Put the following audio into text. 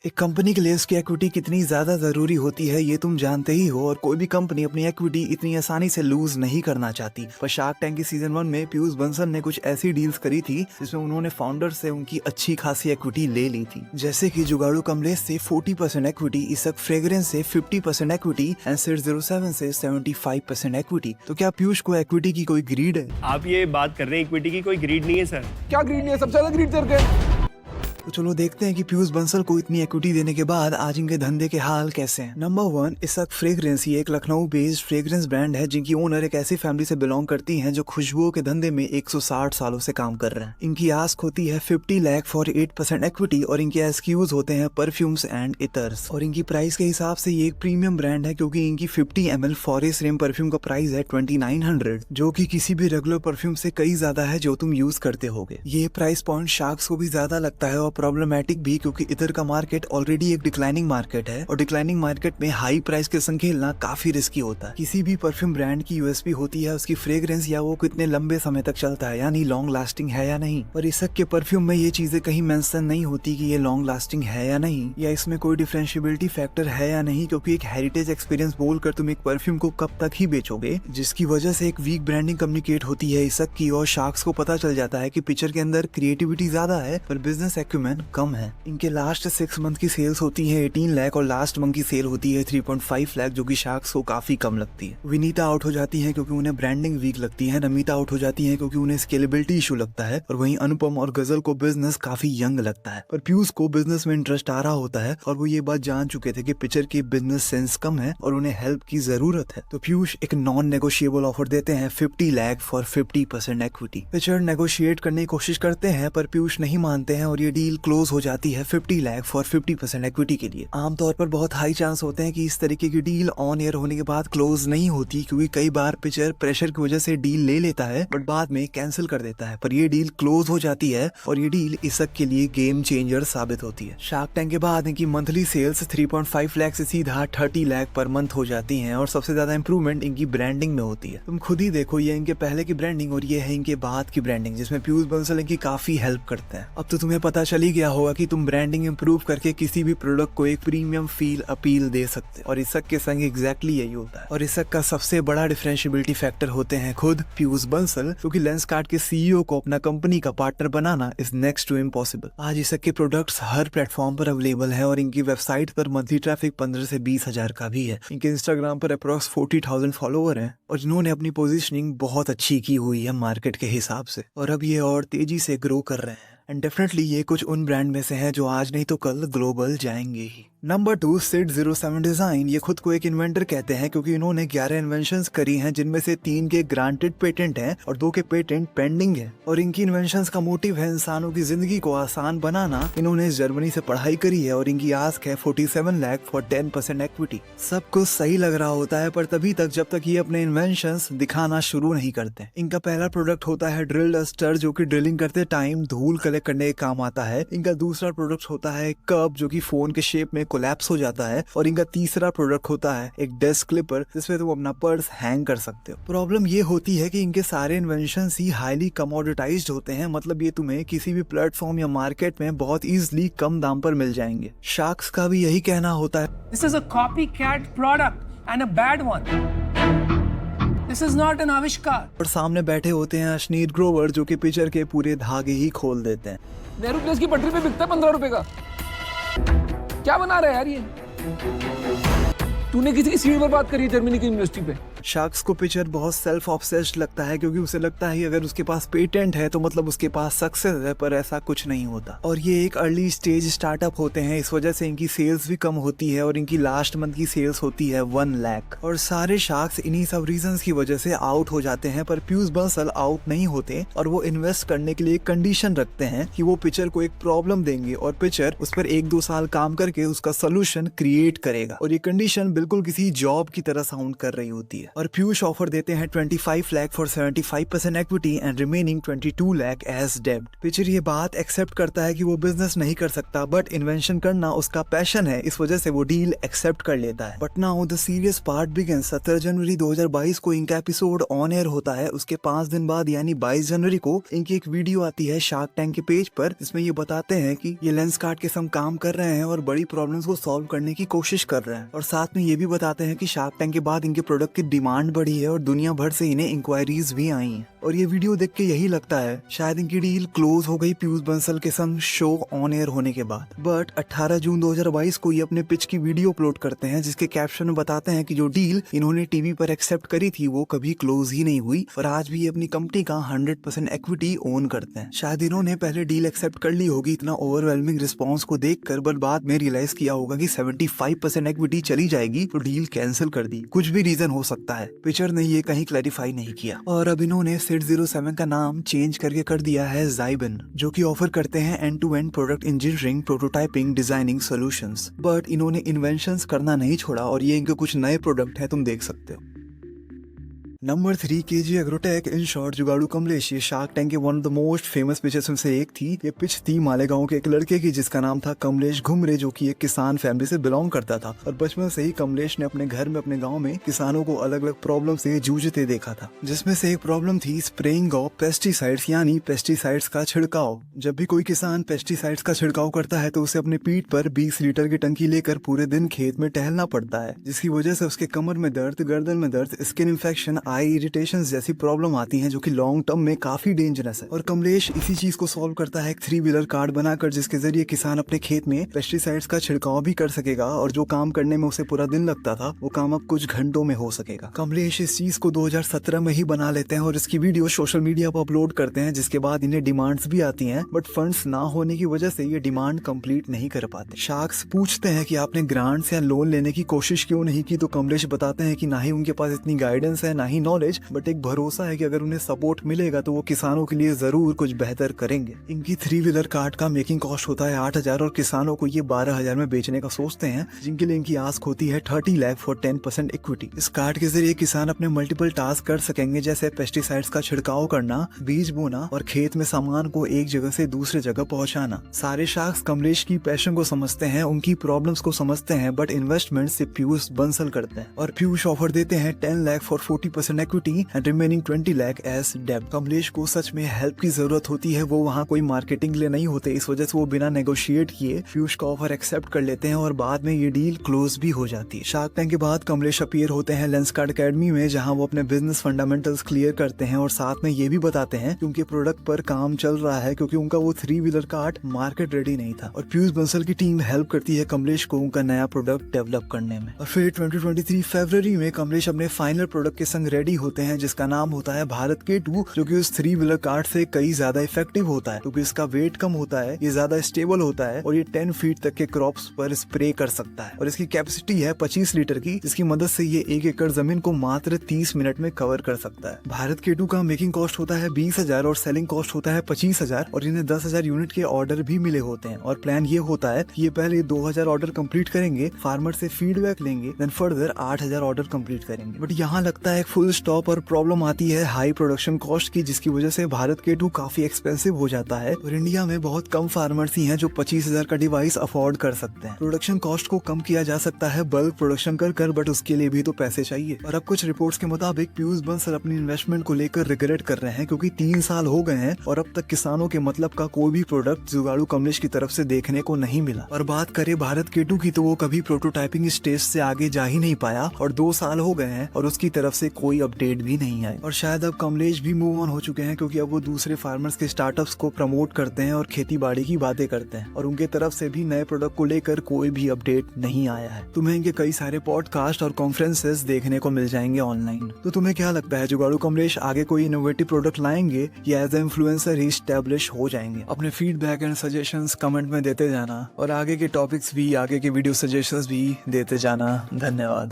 एक कंपनी के लिए उसकी इक्विटी कितनी ज्यादा जरूरी होती है ये तुम जानते ही हो, और कोई भी कंपनी अपनी इक्विटी इतनी आसानी से लूज नहीं करना चाहती। पर शार्क टैंक की सीजन 1 में पीयूष बंसल ने कुछ ऐसी डील्स करी थी जिसमें उन्होंने फाउंडर से उनकी अच्छी खासी इक्विटी ले ली थी, जैसे कि जुगाड़ू कमलेश से 40% इक्विटी, इसक फ्रेग्रेंस से 50% इक्विटी एंड सिड 07 से 75% इक्विटी। तो क्या पीयूष को इक्विटी की कोई ग्रीड है? आप ये बात कर रहे हैं इक्विटी की, कोई ग्रीड नहीं है सर। क्या ग्रीड नहीं है? सबसे ज्यादा ग्रीड करके तो चलो देखते हैं कि पीयूष बंसल को इतनी इक्विटी देने के बाद आज इनके धंधे के हाल कैसे हैं। नंबर 1, इसक फ्रेग्रेंस। ये एक लखनऊ बेस्ड फ्रेग्रेंस ब्रांड है जिनकी ओनर एक ऐसी फैमिली से बिलोंग करती हैं जो खुशबुओं के धंधे में 160 सालों से काम कर रहे हैं। इनकी आस्क होती है 50 लाख फॉर 8% इक्विटी और इनके एसक्यूज होते हैं परफ्यूम्स एंड इतर्स। और इनकी प्राइस के हिसाब से ये एक प्रीमियम ब्रांड है क्योंकि इनकी 50 ml फॉरेस्ट रेम परफ्यूम का प्राइस है 2900, जो कि किसी भी रेगुलर परफ्यूम से कई ज्यादा है जो तुम यूज करते होगे। ये प्राइस पॉइंट शार्क्स को भी ज्यादा लगता है और प्रॉब्लमेटिक भी, क्योंकि इधर का मार्केट ऑलरेडी एक डिक्लाइनिंग मार्केट है और डिक्लाइनिंग मार्केट में हाई प्राइस के संग खेलना काफी रिस्की होता है। किसी भी परफ्यूम ब्रांड की यूएसपी होती है उसकी फ्रेग्रेंस या वो कितने लंबे समय तक चलता है, यानी लॉन्ग लास्टिंग है या नहीं। और इसक के परफ्यूम में ये चीजें कहीं मेंशन नहीं होती कि ये लॉन्ग लास्टिंग है या नहीं, या इसमें कोई डिफरेंशिएबिलिटी फैक्टर है या नहीं, क्योंकि एक हेरिटेज एक्सपीरियंस बोलकर तुम एक परफ्यूम को कब तक ही बेचोगे, जिसकी वजह से एक वीक ब्रांडिंग कम्युनिकेट होती है इसक की। और शार्क्स को पता चल जाता है कि पिक्चर के अंदर क्रिएटिविटी ज्यादा है पर बिजनेस एक्यूमेन कम है। इनके लास्ट 6 मंथ की सेल्स होती है 18 लाख और लास्ट मंथ की सेल होती है 3.5 लाख, जो कि शार्क्स को काफी कम लगती है। विनीता आउट हो जाती है क्योंकि उन्हें ब्रांडिंग वीक लगती है, नमिता आउट हो जाती है क्योंकि उन्हें स्केलेबिलिटी इशू लगता है, और वहीं अनुपम और गजल को बिजनेस काफी यंग लगता है। पर पीयूष को बिजनेस में इंटरेस्ट आ रहा होता है और वो ये बात जान चुके थे कि पिक्चर की बिजनेस सेंस कम है और उन्हें हेल्प की जरूरत है। तो पीयूष एक नॉन नेगोशिएबल ऑफर देते हैं 50 lakh for 50% equity. Picture negotiate करने की कोशिश करते हैं पर पीयूष नहीं मानते हैं और ये डील क्लोज हो जाती है 50 लाख फॉर 50% इक्विटी के लिए। आमतौर पर बहुत हाई चांस होते हैं कि इस तरीके की डील ऑन एयर होने के बाद क्लोज नहीं होती, क्योंकि कई बार पिक्चर प्रेशर की वजह से डील ले लेता है बट बाद में कैंसिल कर देता है। पर ये डील क्लोज हो जाती है और ये डील इसक के लिए गेम चेंजर साबित होती है। शार्क टैंक के बाद इनकी मंथली सेल्स 3.5 लाख से सीधा 30 लाख पर मंथ हो जाती हैं और सबसे ज्यादा इंप्रूवमेंट इनकी ब्रांडिंग में होती है। तुम खुद ही देखो, ये इनके पहले की ब्रांडिंग और ये है इनके बाद की ब्रांडिंग, जिसमें पीयूष बंसल इनकी काफी हेल्प करते हैं। अब तो तुम्हें पता चल ही गया होगा कि तुम ब्रांडिंग इंप्रूव करके किसी भी प्रोडक्ट को एक प्रीमियम फील अपील दे सकते हैं, और इसक के संग एग्जैक्टली यही होता है। और इसक का सबसे बड़ा डिफरेंशिएबिलिटी फैक्टर होते हैं खुद पीयूष बंसल, क्योंकि लेंसकार्ट के सीईओ को अपना कंपनी का पार्टनर बनाना इज नेक्स्ट टू इम्पॉसिबल। आज इसक के प्रोडक्ट्स हर प्लेटफॉर्म पर अवेलेबल है और इनकी वेबसाइट पर मंथली ट्रैफिक 15 से 20 हजार का भी है। इनके इंस्टाग्राम पर अप्रॉक्स 40,000 फॉलोअर हैं और जिन्होंने अपनी पोजीशनिंग बहुत अच्छी की हुई है मार्केट के हिसाब से, और अब ये और तेजी से ग्रो कर रहे हैं। एंड डेफिनेटली ये कुछ उन ब्रांड में से हैं जो आज नहीं तो कल ग्लोबल जाएंगे ही। Number 2, Sid 07 design. ये खुद को एक इन्वेंटर कहते हैं क्योंकि इन्होंने 11 इन्वेंशंस करी हैं, जिनमें से 3 के ग्रांटेड पेटेंट हैं और 2 के पेटेंट पेंडिंग है। और इनकी इन्वेंशंस का मोटिव है इंसानों की जिंदगी को आसान बनाना। इन्होंने जर्मनी से पढ़ाई करी है और इनकी आस्क है 47 लाख फॉर 10% इक्विटी। सब कुछ सही लग रहा होता है पर तभी तक जब तक ये अपने इन्वेंशंस दिखाना शुरू नहीं करते। इनका पहला प्रोडक्ट होता है ड्रिल डस्टर, जो कि ड्रिलिंग करते टाइम धूल कलेक्ट करने के काम आता है। इनका दूसरा प्रोडक्ट होता है कप, जो कि फोन के शेप में कोलैप्स हो जाता है। और इनका तीसरा प्रोडक्ट होता है एक डेस्क क्लिपर, जिसमें तुम अपना पर्स हैंग कर सकते हो। प्रॉब्लम ये होती है कि इनके सारे इन्वेंशंस ही हाईली कमोडिटाइज्ड होते हैं, मतलब ये तुम्हें किसी भी प्लेटफॉर्म या मार्केट में बहुत इजीली कम दाम पर मिल जाएंगे। शार्क्स का भी यही कहना होता है, This is a copycat product and a bad one. This is not an आविष्कार। और सामने बैठे होते हैं अश्नीर ग्रोवर, जो कि पिक्चर के पूरे धागे ही खोल देते हैं। नेहरू प्लेस की पटरी पे बिकता है 15 रुपए का। क्या बना रहा है यार ये? तूने किसी की सीट पर बात करी है जर्मनी की यूनिवर्सिटी पे? शार्क्स को पिक्चर बहुत सेल्फ ऑब्सेस्ड लगता है क्योंकि उसे लगता है कि अगर उसके पास पेटेंट है तो मतलब उसके पास सक्सेस है, पर ऐसा कुछ नहीं होता। और ये एक अर्ली स्टेज स्टार्टअप होते हैं, इस वजह से इनकी सेल्स भी कम होती है और इनकी लास्ट मंथ की सेल्स होती है 1 लाख। और सारे शार्क्स इन्हीं सब रीजंस की वजह से आउट हो जाते हैं, पर पीयूष बंसल आउट नहीं होते और वो इन्वेस्ट करने के लिए एक कंडीशन रखते हैं कि वो पिक्चर को एक प्रॉब्लम देंगे और पिक्चर उस पर 1-2 साल काम करके उसका सोल्यूशन क्रिएट करेगा। और ये कंडीशन बिल्कुल किसी जॉब की तरह साउंड कर रही होती है। और पीयूष ऑफर देते हैं 25 lakh for 75% equity and remaining 22 lakh as डेब्ट। पिक्चर ये बात एक्सेप्ट करता है कि वो बिजनेस नहीं कर सकता, बट इन्वेंशन करना उसका पैशन है, इस वजह से वो डील एक्सेप्ट कर लेता है। But now the serious part begin. 17 जनवरी 2022 को इनका एपिसोड ऑन एयर होता है। उसके 5 दिन बाद यानी 22 जनवरी को इनकी एक वीडियो आती है शार्क टैंक के पेज पर, जिसमें ये बताते हैं कि ये लेंसकार्ट के संग काम कर रहे हैं और बड़ी प्रॉब्लम्स को सॉल्व करने की कोशिश कर रहे हैं। और साथ में ये भी बताते हैं कि शार्क टैंक के बाद इनके प्रोडक्ट की डिमांड बढ़ी है और दुनिया भर से इन्हें इंक्वायरीज भी आई हैं। और ये वीडियो देख के यही लगता है शायद इनकी डील क्लोज हो गई पीयूष बंसल के संग शो ऑन एयर होने के बाद। बट 18 जून 2022 को ये अपने पिच की वीडियो अपलोड करते हैं, जिसके कैप्शन में बताते हैं कि जो डील इन्होंने टीवी पर एक्सेप्ट करी थी वो कभी क्लोज ही नहीं हुई और आज भी ये अपनी कंपनी का 100% इक्विटी ओन करते हैं। शायद इन्होंने पहले डील एक्सेप्ट कर ली होगी इतना ओवरवेलमिंग रिस्पॉन्स को देखकर, बट बाद में रियलाइज किया होगा कि 75% इक्विटी चली जाएगी तो डील कैंसिल कर दी। कुछ भी रीजन हो सकता है, पिक्चर ने ये कहीं क्लैरिफाई नहीं किया। और अब इन्होंने सिड 07 का नाम चेंज करके कर दिया है ज़ाइबन, जो कि ऑफर करते हैं end to end product engineering, prototyping, designing solutions. But इन्होंने इन्वेंशंस करना नहीं छोड़ा और ये इनके कुछ नए प्रोडक्ट है, तुम देख सकते हो। Number 3 KG Agrotech. In short जुगाड़ू कमलेश ये शार्क टैंक के one of the most famous pitches में से एक थी। ये पिच थी मालेगांव के एक लड़के की जिसका नाम था कमलेश घुमरे, जो कि एक किसान फैमिली से बिलोंग करता था। और बचपन से ही कमलेश ने अपने घर में अपने गांव में किसानों को अलग अलग प्रॉब्लम से जूझते देखा था, जिसमें से एक प्रॉब्लम थी स्प्रेइंग ऑफ पेस्टिसाइड्स यानी पेस्टिसाइड्स का छिड़काव। जब भी कोई किसान पेस्टिसाइड्स का छिड़काव करता है तो उसे अपने पीठ पर 20 लीटर की टंकी लेकर पूरे दिन खेत में टहलना पड़ता है, जिसकी वजह से उसके कमर में दर्द, गर्दन में दर्द, स्किन इन्फेक्शन, आई इरिटेशन जैसी प्रॉब्लम आती हैं, जो कि लॉन्ग टर्म में काफी डेंजरस है। और कमलेश इसी चीज को सॉल्व करता है एक 3 व्हीलर कार्ड बनाकर, जिसके जरिए किसान अपने खेत में पेस्टिसाइड्स का छिड़काव भी कर सकेगा और जो काम करने में उसे पूरा दिन लगता था वो काम अब कुछ घंटों में हो सकेगा। कमलेश इस चीज को 2017 में ही बना लेते हैं और इसकी वीडियो सोशल मीडिया पर अपलोड करते हैं, जिसके बाद इन्हें डिमांड्स भी आती हैं, बट फंड्स ना होने की वजह से ये डिमांड कंप्लीट नहीं कर पाते। शार्क्स पूछते हैं कि आपने ग्रांट्स या लोन लेने की कोशिश क्यों नहीं की, तो कमलेश बताते हैं कि ना ही उनके पास इतनी गाइडेंस है, ना ही नॉलेज, बट एक भरोसा है कि अगर उन्हें सपोर्ट मिलेगा तो वो किसानों के लिए जरूर कुछ बेहतर करेंगे। इनकी 3 व्हीलर कार्ट का मेकिंग कॉस्ट होता है 8,000 और किसानों को ये 12,000 में बेचने का सोचते हैं, जिनके लिए इनकी आस्क होती है 30 लाख फॉर 10% इक्विटी। इस कार्ड के जरिए किसान अपने मल्टीपल टास्क कर सकेंगे, जैसे पेस्टिसाइड्स का छिड़काव करना, बीज बोना और खेत में सामान को एक जगह से दूसरे जगह पहुंचाना। सारे शार्क्स कमलेश की पैशन को समझते हैं, उनकी प्रॉब्लम्स को समझते हैं, बट इन्वेस्टमेंट से पीयूष बंसल करते हैं। और पीयूष ऑफर देते हैं 10 lakh for 40% equity and remaining 20 lakh as डेब्ट। कमलेश को सच में हेल्प की जरूरत होती है, वो वहाँ कोई मार्केटिंग के लिए नहीं होते, इस वजह से वो बिना नेगोशिएट किए पीयूष का ऑफर एक्सेप्ट कर लेते हैं और बाद में ये डील क्लोज भी हो जाती है। शार्क टैंक के बाद कमलेश अपीयर होते हैं लेंसकार्ट एकेडमी में, जहाँ वो अपने बिजनेस फंडामेंटल्स क्लियर करते हैं और साथ में ये भी बताते हैं कि उनके प्रोडक्ट पर काम चल रहा है, क्योंकि उनका वो 3 व्हीलर कार्ट मार्केट रेडी नहीं था। और पीयूष बंसल की टीम हेल्प करती है कमलेश को उनका नया प्रोडक्ट डेवलप करने में। और फिर 2023 फरवरी में कमलेश अपने फाइनल प्रोडक्ट के संग रेडी होते हैं, जिसका नाम होता है भारत K2, जो कि उस 3 व्हीलर कार्ट से कई ज्यादा इफेक्टिव होता है, क्योंकि इसका वेट कम होता है, ये ज्यादा स्टेबल होता है और ये 10 फीट तक के क्रॉप्स पर स्प्रे कर सकता है। और इसकी कैपेसिटी है 25 लीटर की, जिसकी मदद से ये 1 एकड़ जमीन को मात्र 30 मिनट में कवर कर सकता है। भारत K2 का मेकिंग कॉस्ट होता है 20,000 और सेलिंग कॉस्ट होता है 25,000 और इन्हें 10,000 यूनिट के ऑर्डर भी मिले होते हैं। और प्लान ये होता है कि ये पहले 2,000 ऑर्डर कंप्लीट करेंगे, फार्मर से फीडबैक लेंगे, देन फर्दर 8,000 ऑर्डर कंप्लीट करेंगे। बट यहाँ लगता है फुल स्टॉप और प्रॉब्लम आती है हाई प्रोडक्शन कॉस्ट की, जिसकी वजह से भारत K2 काफी एक्सपेंसिव हो जाता है और इंडिया में बहुत कम फार्मर्स ही हैं जो 25,000 का डिवाइस अफोर्ड कर सकते हैं। प्रोडक्शन कॉस्ट को कम किया जा सकता है बल्क प्रोडक्शन कर, बट उसके लिए भी तो पैसे चाहिए। और अब कुछ रिपोर्ट्स के मुताबिक पीयूष बंसल अपनी इन्वेस्टमेंट को लेकर रिग्रेट कर रहे हैं, क्योंकि 3 साल हो गए हैं और अब तक किसानों के मतलब का कोई भी प्रोडक्ट जुगाड़ू कमलेश की तरफ से देखने को नहीं मिला। और बात करें भारत K2 की, तो वो कभी प्रोटोटाइपिंग स्टेज से आगे जा ही नहीं पाया और 2 साल हो गए हैं और उसकी तरफ से कोई अपडेट भी नहीं आई। और शायद अब कमलेश भी मूव ऑन हो चुके हैं, क्योंकि अब वो दूसरे फार्मर्स के स्टार्टअप्स को प्रमोट करते हैं और खेती बाड़ी की बातें करते हैं और उनके तरफ से भी नए प्रोडक्ट को लेकर कोई भी अपडेट नहीं आया है। तुम्हें इनके कई सारे पॉडकास्ट और कॉन्फ्रेंसेस देखने को मिल जाएंगे ऑनलाइन। तो तुम्हें क्या लगता है, जुगाड़ू कमलेश आगे कोई इनोवेटिव प्रोडक्ट लाएंगे या एज ए इन्फ्लुएंसर ही एस्टैब्लिश हो जाएंगे? अपने फीडबैक एंड सजेशंस कमेंट में देते जाना और आगे के टॉपिक्स भी, आगे के वीडियो सजेशंस भी देते जाना। धन्यवाद।